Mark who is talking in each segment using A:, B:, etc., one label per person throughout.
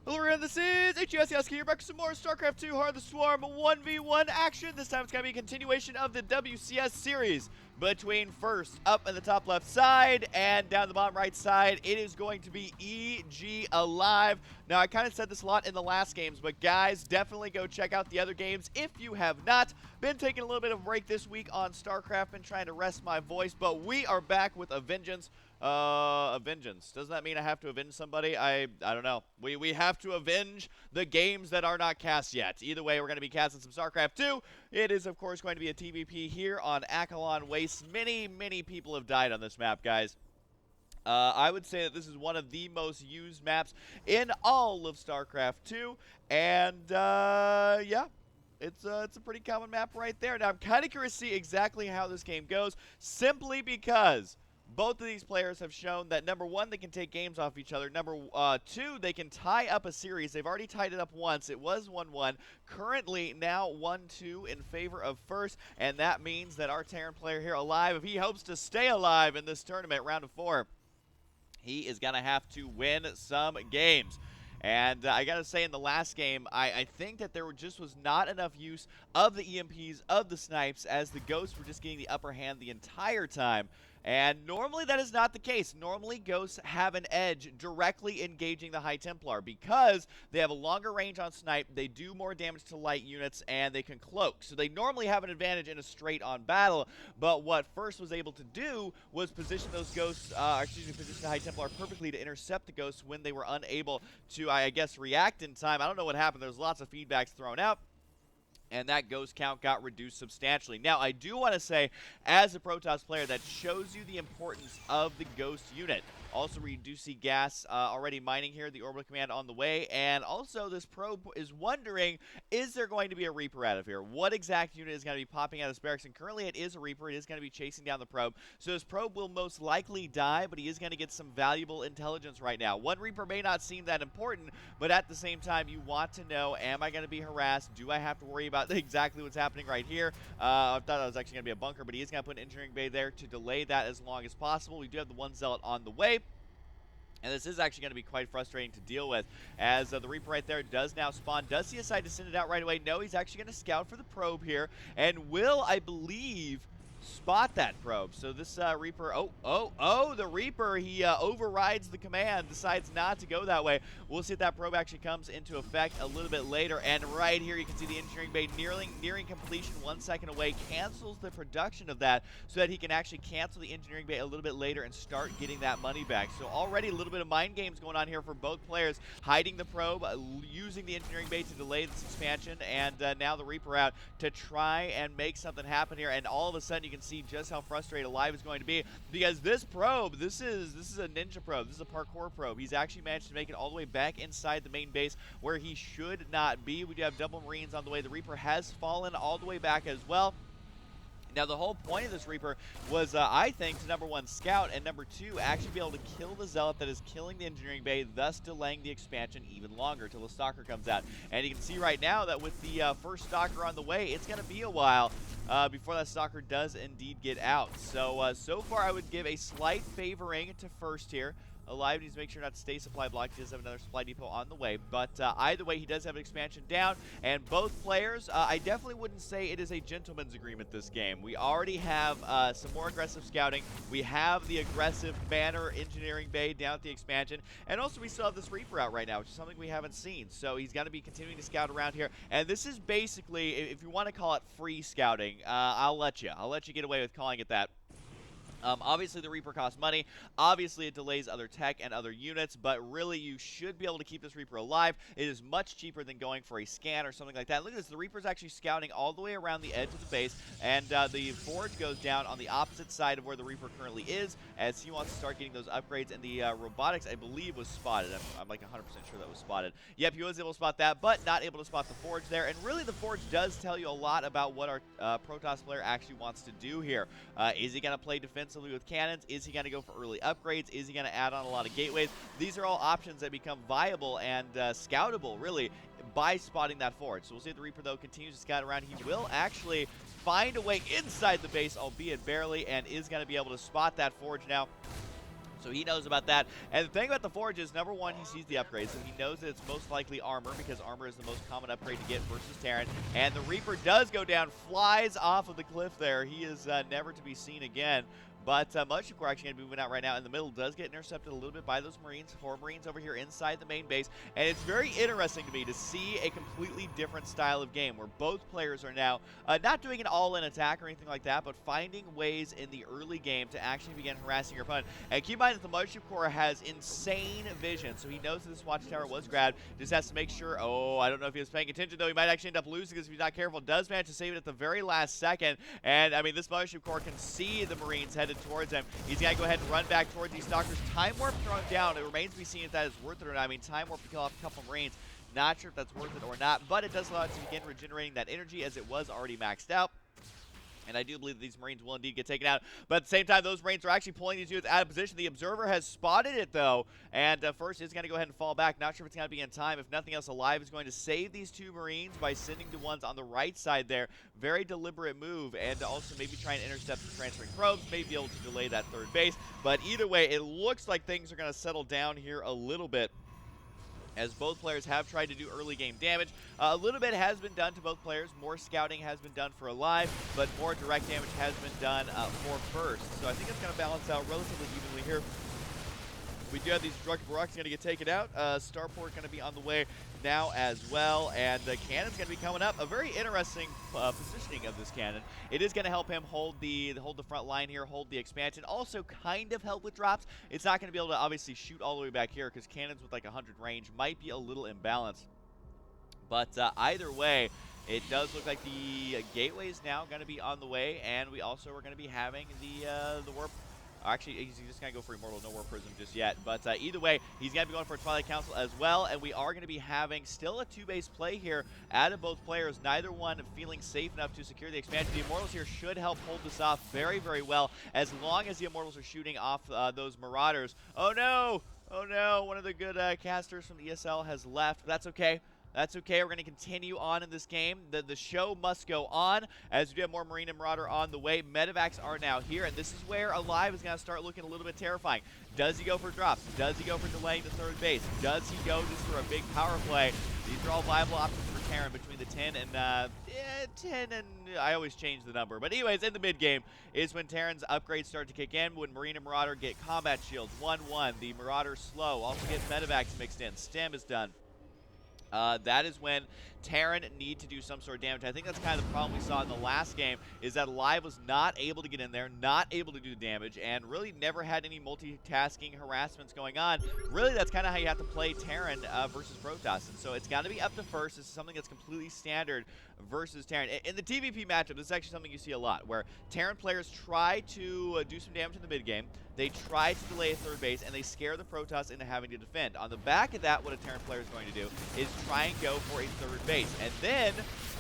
A: Hello everyone, this is HuskyStarcraft here, back with some more StarCraft 2 Heart of the Swarm 1v1 action. This time it's going to be a continuation of the WCS series between first up in the top left side and down the bottom right side. It is going to be EG Alive. Now, I kind of said this a lot in the last games, but guys, definitely go check out the other games if you have not. Been taking a little bit of a break this week on StarCraft, been trying to rest my voice, but we are back with a vengeance. A vengeance. Doesn't that mean I have to avenge somebody? I don't know. We have to avenge the games that are not cast yet. Either way, we're going to be casting some StarCraft 2. It is, of course, going to be a TvP here on Akilon Wastes. Many people have died on this map, guys. I would say that this is one of the most used maps in all of StarCraft 2. And, yeah. It's a pretty common map right there. Now, I'm kind of curious to see exactly how this game goes, simply because both of these players have shown that, number one, they can take games off each other. Number two, they can tie up a series. They've already tied it up once. It was 1-1. Currently, now 1-2 in favor of first, and that means that our Terran player here alive, if he hopes to stay alive in this tournament, round of 4, he is going to have to win some games. And I got to say, in the last game, I think that there just was not enough use of the EMPs, of the snipes, as the Ghosts were just getting the upper hand the entire time. And normally that is not the case. Normally Ghosts have an edge directly engaging the High Templar because they have a longer range on snipe, they do more damage to light units, and they can cloak. So they normally have an advantage in a straight-on battle, but what First was able to do was position those Ghosts, position the High Templar perfectly to intercept the Ghosts when they were unable to, I guess, react in time. I don't know what happened. There was lots of feedbacks thrown out, and that Ghost count got reduced substantially. Now, I do want to say, as a Protoss player, that shows you the importance of the Ghost unit. Also, we do see gas already mining here, the Orbital Command on the way, and also this probe is wondering, is there going to be a Reaper out of here? What exact unit is going to be popping out of this barracks? And currently it is a Reaper. It is going to be chasing down the probe. So this probe will most likely die, but he is going to get some valuable intelligence right now. One Reaper may not seem that important, but at the same time, you want to know, am I going to be harassed? Do I have to worry about exactly what's happening right here? I thought that was actually going to be a bunker, but he is going to put an engineering bay there to delay that as long as possible. We do have the one Zealot on the way. And this is actually going to be quite frustrating to deal with, as the Reaper right there does now spawn. Does he decide to send it out right away? No, he's actually going to scout for the probe here, and will, I believe, spot that probe. So this Reaper, the Reaper, he overrides the command, decides not to go that way. We'll see if that probe actually comes into effect a little bit later. And right here, you can see the engineering bay nearing completion, 1 second away, cancels the production of that so that he can actually cancel the engineering bay a little bit later and start getting that money back. So already a little bit of mind games going on here for both players, hiding the probe, using the engineering bay to delay this expansion, and now the Reaper out to try and make something happen here. And all of a sudden, you can see just how frustrated Alive is going to be, because this probe, this is a ninja probe, this is a parkour probe. He's actually managed to make it all the way back inside the main base where he should not be. We do have double Marines on the way. The Reaper has fallen all the way back as well. Now, the whole point of this Reaper was, I think, to number one, scout, and number two, actually be able to kill the Zealot that is killing the engineering bay, thus delaying the expansion even longer till the Stalker comes out. And you can see right now that with the first Stalker on the way, it's going to be a while before that Stalker does indeed get out. So, so far, I would give a slight favoring to first here. Alive needs to make sure not to stay supply blocked. He does have another supply depot on the way. But either way, he does have an expansion down. And both players, I definitely wouldn't say it is a gentleman's agreement this game. We already have some more aggressive scouting. We have the aggressive banner engineering bay down at the expansion. And also, we still have this Reaper out right now, which is something we haven't seen. So he's going to be continuing to scout around here. And this is basically, if you want to call it free scouting, I'll let you get away with calling it that. Obviously, the Reaper costs money. Obviously, it delays other tech and other units, but really, you should be able to keep this Reaper alive. It is much cheaper than going for a scan or something like that. Look at this. The Reaper's actually scouting all the way around the edge of the base, and the Forge goes down on the opposite side of where the Reaper currently is, as he wants to start getting those upgrades. And the Robotics, I believe, was spotted. I'm like 100% sure that was spotted. Yep, he was able to spot that, but not able to spot the Forge there. And really, the Forge does tell you a lot about what our Protoss player actually wants to do here. Is he going to play defensively with cannons? Is he going to go for early upgrades? Is he going to add on a lot of gateways? These are all options that become viable and scoutable, really, by spotting that Forge. So we'll see if the Reaper, though, continues to scout around. He will actually find a way inside the base, albeit barely, and is going to be able to spot that Forge now. So he knows about that. And the thing about the Forge is, number one, he sees the upgrade, so he knows that it's most likely armor, because armor is the most common upgrade to get versus Terran. And the Reaper does go down, flies off of the cliff there. He is never to be seen again. But Mothership Core actually going to be moving out right now in the middle. Does get intercepted a little bit by those Marines. 4 Marines over here inside the main base. And it's very interesting to me to see a completely different style of game where both players are now not doing an all-in attack or anything like that, but finding ways in the early game to actually begin harassing your opponent. And keep in mind that the Mothership Core has insane vision, so he knows that this watchtower was grabbed. Just has to make sure. Oh, I don't know if he was paying attention, though. He might actually end up losing this if he's not careful. Does manage to save it at the very last second. And, I mean, this Mothership Core can see the Marines headed towards him. He's got to go ahead and run back towards these Stalkers. Time Warp thrown down. It remains to be seen if that is worth it or not. I mean, Time Warp to kill off a couple Marines. Not sure if that's worth it or not, but it does allow it to begin regenerating that energy as it was already maxed out. And I do believe that these Marines will indeed get taken out. But at the same time, those Marines are actually pulling these units out of position. The Observer has spotted it, though. And first is going to go ahead and fall back. Not sure if it's going to be in time. If nothing else, Alive is going to save these 2 Marines by sending the ones on the right side there. Very deliberate move. And also maybe try and intercept some transferring probes. Maybe be able to delay that 3rd base. But either way, it looks like things are going to settle down here a little bit, as both players have tried to do early game damage. A little bit has been done to both players. More scouting has been done for Alive, but more direct damage has been done for First. So I think it's going to balance out relatively evenly here. We do have these destructive rocks going to get taken out. Starport going to be on the way now as well, and the cannon's going to be coming up. A very interesting positioning of this cannon. It is going to help him hold the front line here, hold the expansion. Also kind of help with drops. It's not going to be able to obviously shoot all the way back here because cannons with like 100 range might be a little imbalanced. But either way, it does look like the gateway is now going to be on the way, and we also are going to be having the warp. Actually, he's just going to go for Immortal, no Warp Prism just yet. But either way, he's going to be going for a Twilight Council as well. And we are going to be having still a 2-base play here out of both players. Neither one feeling safe enough to secure the expansion. The Immortals here should help hold this off very, very well, as long as the Immortals are shooting off those Marauders. Oh, no! Oh, no. One of the good casters from the ESL has left. That's okay. That's okay. We're going to continue on in this game. The show must go on, as we do have more Marine and Marauder on the way. Medivacs are now here, and this is where Alive is going to start looking a little bit terrifying. Does he go for drops? Does he go for delaying the 3rd base? Does he go just for a big power play? These are all viable options for Terran between the 10 and 10 and I always change the number. But anyways, in the mid game is when Terran's upgrades start to kick in. When Marine and Marauder get combat shields 1-1, the Marauder slow. Also get Medivacs mixed in. Stem is done. That is when Terran need to do some sort of damage. I think that's kind of the problem we saw in the last game, is that Alive was not able to get in there, not able to do damage, and really never had any multitasking harassments going on. Really, that's kind of how you have to play Terran versus Protoss. And so it's got to be up to First. This is something that's completely standard versus Terran. In the TvP matchup, this is actually something you see a lot, where Terran players try to do some damage in the mid game. They try to delay a 3rd base, and they scare the Protoss into having to defend. On the back of that, what a Terran player is going to do is try and go for a 3rd base.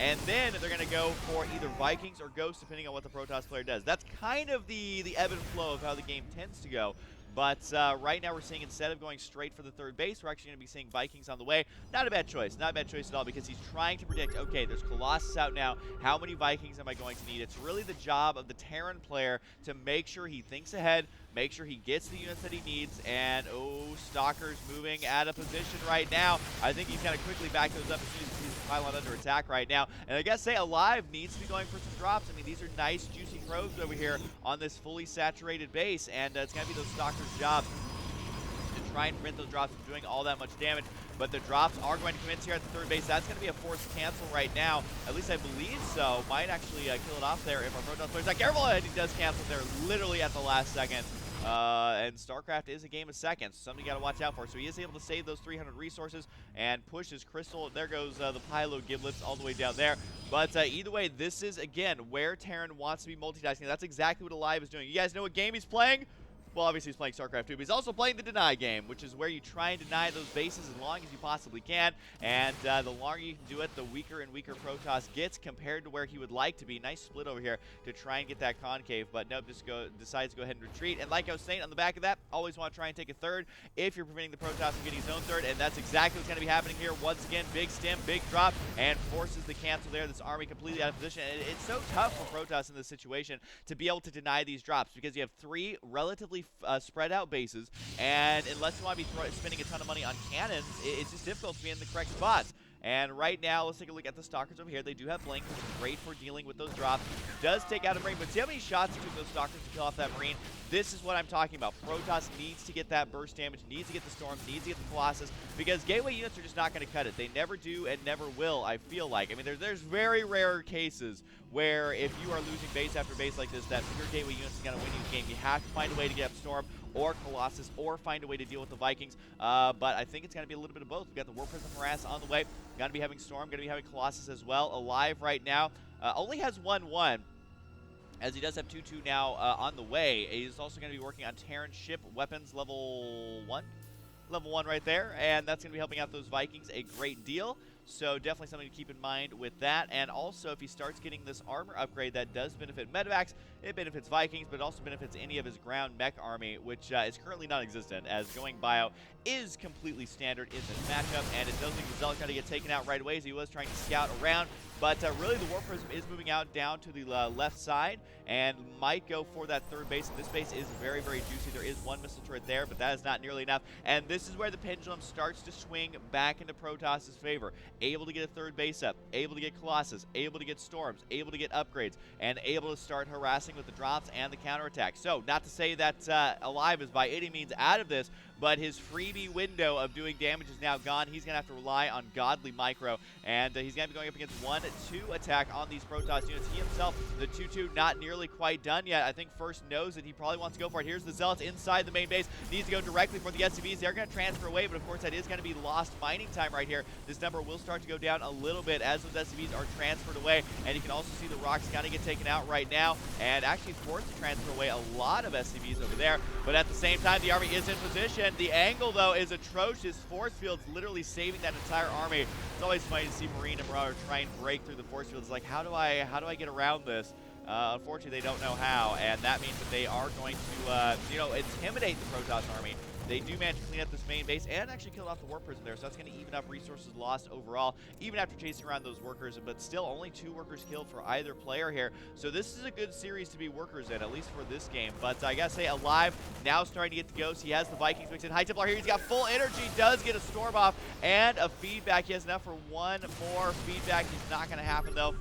A: And then they're going to go for either Vikings or Ghosts, depending on what the Protoss player does. That's kind of the ebb and flow of how the game tends to go. But right now we're seeing, instead of going straight for the 3rd base, we're actually going to be seeing Vikings on the way. Not a bad choice. Not a bad choice at all, because he's trying to predict, okay, there's Colossus out now. How many Vikings am I going to need? It's really the job of the Terran player to make sure he thinks ahead, make sure he gets the units that he needs, and, oh, Stalker's moving out of position right now. I think he's going to quickly back those up as soon as he sees the pylon under attack right now. And I guess say Alive needs to be going for some drops. I mean, these are nice, juicy probes over here on this fully saturated base, and it's going to be those Stalkers' job to try and prevent those drops from doing all that much damage. But the drops are going to commence here at the 3rd base. That's going to be a forced cancel right now. At least I believe so. Might actually kill it off there if our Protoss player's not careful. And he does cancel there literally at the last second. And StarCraft is a game of seconds, something you got to watch out for. So he is able to save those 300 resources and push his Crystal. There goes the Pylo Giblets all the way down there. But either way, this is, again, where Terran wants to be multitasking. That's exactly what Alive is doing. You guys know what game he's playing? Well, obviously he's playing StarCraft 2, but he's also playing the Deny game, which is where you try and deny those bases as long as you possibly can. And the longer you can do it, the weaker and weaker Protoss gets compared to where he would like to be. Nice split over here to try and get that concave, but nope, just decides to go ahead and retreat. And like I was saying, on the back of that, always want to try and take a 3rd if you're preventing the Protoss from getting his own 3rd, and that's exactly what's going to be happening here. Once again, big stem, big drop, and forces the cancel there. This army completely out of position. And it's so tough for Protoss in this situation to be able to deny these drops, because you have 3 relatively really spread out bases, and unless you want to be spending a ton of money on cannons, it's just difficult to be in the correct spots. And right now, let's take a look at the Stalkers over here. They do have Blink, which is great for dealing with those drops. Does take out a Marine, but see how many shots it took those Stalkers to kill off that Marine? This is what I'm talking about. Protoss needs to get that burst damage, needs to get the Storms, needs to get the Colossus, because Gateway units are just not going to cut it. They never do and never will, I feel like. I mean, there's very rare cases where if you are losing base after base like this, that pure Gateway units is going to win you the game. You have to find a way to get up Storm or Colossus, or find a way to deal with the Vikings. But I think it's going to be a little bit of both. We've got the War Prism Harass on the way. Going to be having Storm, going to be having Colossus as well. Alive right now. Only has 1-1. As he does have 2-2 now on the way. He's also going to be working on Terran ship weapons level 1. Level 1 right there. And that's going to be helping out those Vikings a great deal. So definitely something to keep in mind with that. And also, if he starts getting this armor upgrade, that does benefit Medevacs. It benefits Vikings, but it also benefits any of his ground mech army, which is currently non-existent, as going bio is completely standard in this matchup. And it does look like the Zealot's going to get taken out right away, as he was trying to scout around. But really, the War Prism is moving out down to the left side and might go for that third base. And this base is very, very juicy. There is one missile turret there, but that is not nearly enough. And this is where the pendulum starts to swing back into Protoss' favor. Able to get a third base up, able to get Colossus, able to get Storms, able to get upgrades, and able to start harassing with the drops and the counterattack. So, not to say that Alive is by any means out of this, but his freebie window of doing damage is now gone. He's going to have to rely on godly micro, and he's going to be going up against 1-2 attack on these Protoss units. He himself, the 2-2, not nearly quite done yet. I think First knows that he probably wants to go for it. Here's the Zealots inside the main base. Needs to go directly for the SCVs. They're going to transfer away, but of course that is going to be lost mining time right here. This number will start to go down a little bit as those SCVs are transferred away, and you can also see the rocks kind of get taken out right now, and actually forced to transfer away a lot of SCVs over there. But at the same time, the army is in position. The angle, though, is atrocious. Force fields literally saving that entire army. It's always funny to see Marine and Marauder try and break through the force fields. Like, how do I get around this? Unfortunately, they don't know how, and that means that they are going to, intimidate the Protoss army. They do manage to clean up this main base and actually kill off the War Prism there, so that's going to even up resources lost overall, even after chasing around those workers, but still only 2 workers killed for either player here. So this is a good series to be workers in, at least for this game. But I gotta say, Alive now starting to get the ghost. He has the Vikings mixed in. High Templar here, he's got full energy, does get a storm off and a feedback. He has enough for 1 more feedback. It's not going to happen though.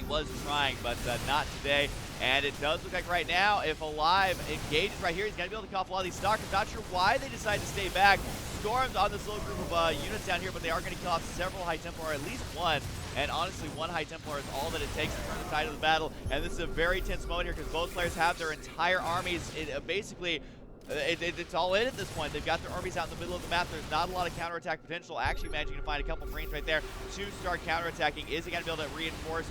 A: Was trying, but not today. And it does look like right now, if Alive engages right here, he's going to be able to call off a lot of these Stalkers. Not sure why they decided to stay back. Storms on this little group of units down here, but they are going to kill off several High Templar, or at least 1. And honestly, 1 High Templar is all that it takes to turn the tide of the battle. And this is a very tense moment here because both players have their entire armies basically. It's all in at this point. They've got their armies out in the middle of the map. There's not a lot of counterattack potential. Actually managing to find a couple Marines right there to start counterattacking. Is he going to be able to reinforce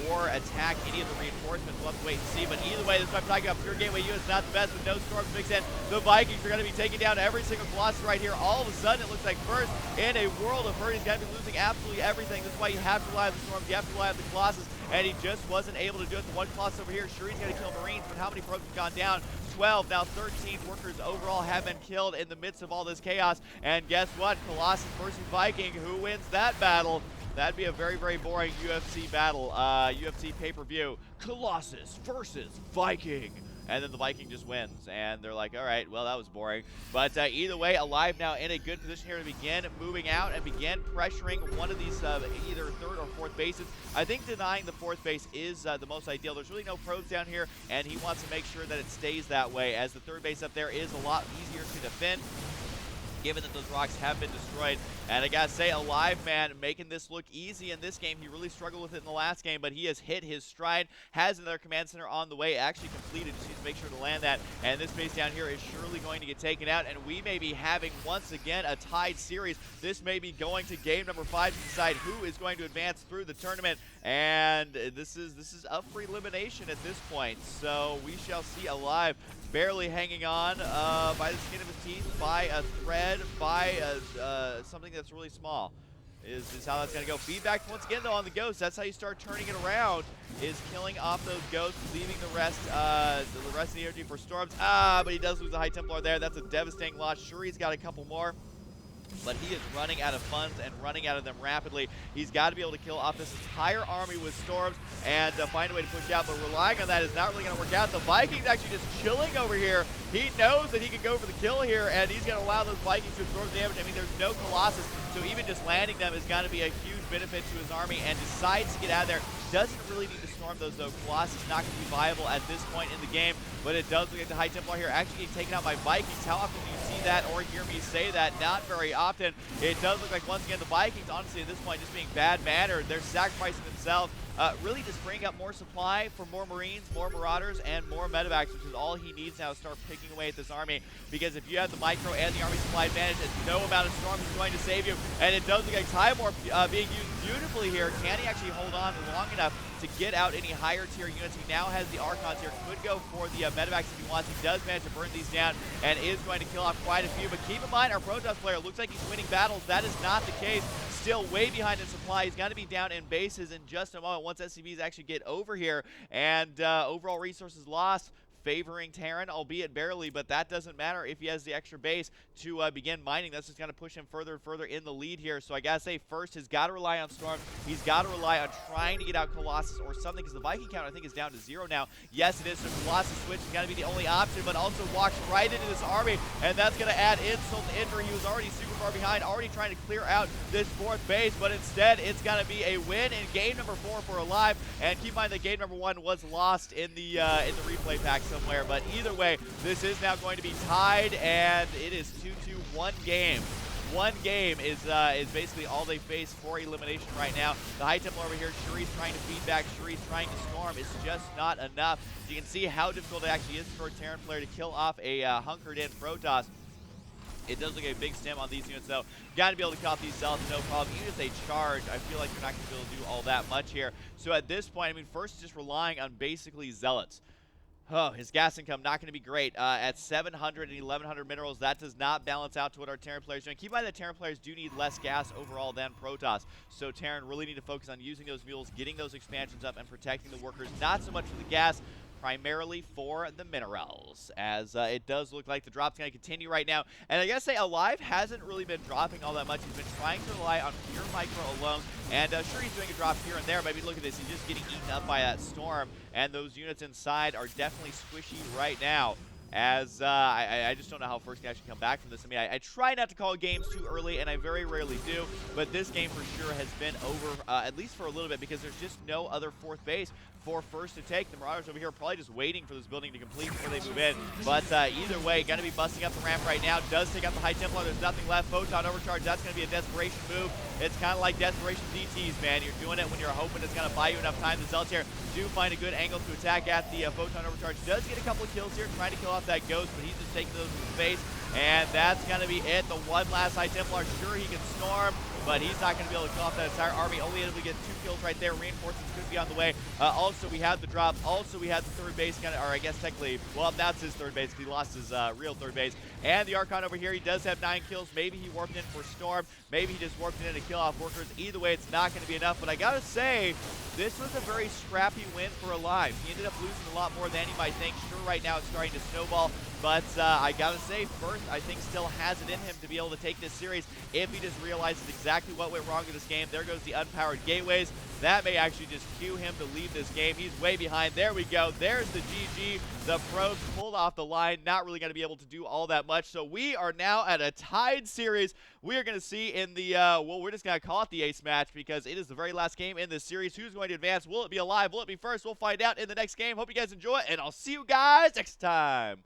A: or attack any of the reinforcements? We'll have to wait and see. But either way, this is what I'm talking about. Pure Gateway units not the best with no Storms mixed in. The Vikings are going to be taking down every single Colossus right here. All of a sudden, it looks like First, in a world of hurt, he's going to be losing absolutely everything. This is why you have to rely on the Storms. You have to rely on the Colossus. And he just wasn't able to do it. The 1 Colossus over here, sure, he's going to kill Marines, but how many probes have gone down? 12, now 13 workers overall have been killed in the midst of all this chaos. And guess what? Colossus versus Viking. Who wins that battle? That'd be a very, very boring UFC battle. UFC pay-per-view. Colossus versus Viking. And then the Viking just wins. And they're like, all right, well, that was boring. But either way, Alive now in a good position here to begin moving out and begin pressuring one of these either 3rd or 4th bases. I think denying the 4th base is the most ideal. There's really no probes down here, and he wants to make sure that it stays that way, as the 3rd base up there is a lot easier to defend, given that those rocks have been destroyed. And I gotta say, Alive, man, making this look easy in this game. He really struggled with it in the last game, but he has hit his stride, has another command center on the way, actually completed, just needs to make sure to land that. And this base down here is surely going to get taken out, and we may be having, once again, a tied series. This may be going to game number 5 to decide who is going to advance through the tournament, and this is up for elimination at this point. So we shall see Alive barely hanging on by the skin of his teeth, by a thread, by something that's really small, is how that's going to go. Feedback once again, though, on the Ghost. That's how you start turning it around, is killing off those Ghosts, leaving the rest of the energy for Storms. But he does lose the High Templar there. That's a devastating loss. Sure, he's got a couple more. but he is running out of funds and running out of them rapidly. He's got to be able to kill off this entire army with storms and find a way to push out, but relying on that is not really going to work out. The Vikings actually just chilling over here. He knows that he can go for the kill here, and he's going to allow those Vikings to absorb the damage. I mean, there's no Colossus, so even just landing them is going to be a huge benefit to his army, and decides to get out of there. Doesn't really need to storm those, though. Colossus is not going to be viable at this point in the game, but it does look like the High Templar here actually getting taken out by Vikings. How often do you see that or hear me say that? Not very often. It does look like, once again, the Vikings, honestly, at this point, just being bad-mannered. They're sacrificing themselves. Really just bringing up more supply for more Marines, more Marauders, and more medevacs, which is all he needs now to start picking away at this army. Because if you have the micro and the army supply advantage, no amount of storms is going to save you. And it does look like Tymor being used beautifully here. Can he actually hold on long enough to get out any higher tier units? He now has the Archons here. Could go for the medevacs if he wants. He does manage to burn these down and is going to kill off quite a few. But keep in mind, our Protoss player looks like he's winning battles. That is not the case. Still way behind in supply. He's going to be down in bases in just a moment once SCVs actually get over here. And overall resources lost, favoring Terran, albeit barely, but that doesn't matter if he has the extra base to begin mining. That's just going to push him further and further in the lead here. So I got to say, first, he's got to rely on Storm. He's got to rely on trying to get out Colossus or something, because the Viking count, I think, is down to 0 now. Yes, it is. So Colossus switch is going to be the only option, but also walks right into this army, and that's going to add insult to injury. He was already super far behind, already trying to clear out this 4th base, but instead, it's going to be a win in game number 4 for Alive. And keep in mind that game number 1 was lost in the replay pack somewhere, but either way, this is now going to be tied, and it is 2-2, one game. One game is basically all they face for elimination right now. The High Templar over here, Shuri's trying to feed back, Shuri's trying to storm. It's just not enough. You can see how difficult it actually is for a Terran player to kill off a hunkered-in Protoss. It does look like a big stem on these units, though. Got to be able to cut off these Zealots, no problem. Even if they charge, I feel like you're not going to be able to do all that much here. So at this point, I mean, first just relying on basically Zealots. Oh, his gas income not going to be great. At 700 and 1100 minerals, that does not balance out to what our Terran players are doing. Keep in mind that Terran players do need less gas overall than Protoss. So Terran really need to focus on using those mules, getting those expansions up, and protecting the workers. Not so much for the gas, primarily for the minerals, as it does look like the drop's going to continue right now. And I gotta say, Alive hasn't really been dropping all that much. He's been trying to rely on pure micro alone, and sure, he's doing a drop here and there, but I mean, look at this. He's just getting eaten up by that storm, and those units inside are definitely squishy right now. As I just don't know how first can actually come back from this. I mean, I try not to call games too early, and I very rarely do, but this game for sure has been over, at least for a little bit, because there's just no other 4th base for first to take. The Marauders over here are probably just waiting for this building to complete before they move in. But either way, going to be busting up the ramp right now. Does take out the High Templar. There's nothing left. Photon overcharge. That's going to be a desperation move. It's kind of like desperation DTs, man. You're doing it when you're hoping it's going to buy you enough time. The Zealots here do find a good angle to attack at the Photon overcharge. Does get a couple of kills here, trying to kill off that Ghost, but he's just taking those in the face. And that's going to be it. The one last High Templar. Sure, he can storm, but he's not going to be able to kill off that entire army. Only able to get 2 kills right there. Reinforcements could be on the way. Also, we had the drop. Also, we had the 3rd base, or I guess technically, well, that's his 3rd base. He lost his real 3rd base. And the Archon over here, he does have 9 kills. Maybe he warped in for Storm. Maybe he just warped in to kill off workers. Either way, it's not going to be enough. But I got to say, this was a very scrappy win for Alive. He ended up losing a lot more than you might think. Sure, right now it's starting to snowball. But I got to say, first, I think still has it in him to be able to take this series if he just realizes exactly what went wrong in this game. There goes the unpowered gateways. That may actually just cue him to leave this game. He's way behind. There we go. There's the GG. The pros pulled off the line. Not really going to be able to do all that much. So we are now at a tied series. We are going to see in the, well, we're just going to call it the ace match because it is the very last game in this series. Who's going to advance? Will it be Alive? Will it be first? We'll find out in the next game. Hope you guys enjoy it, and I'll see you guys next time.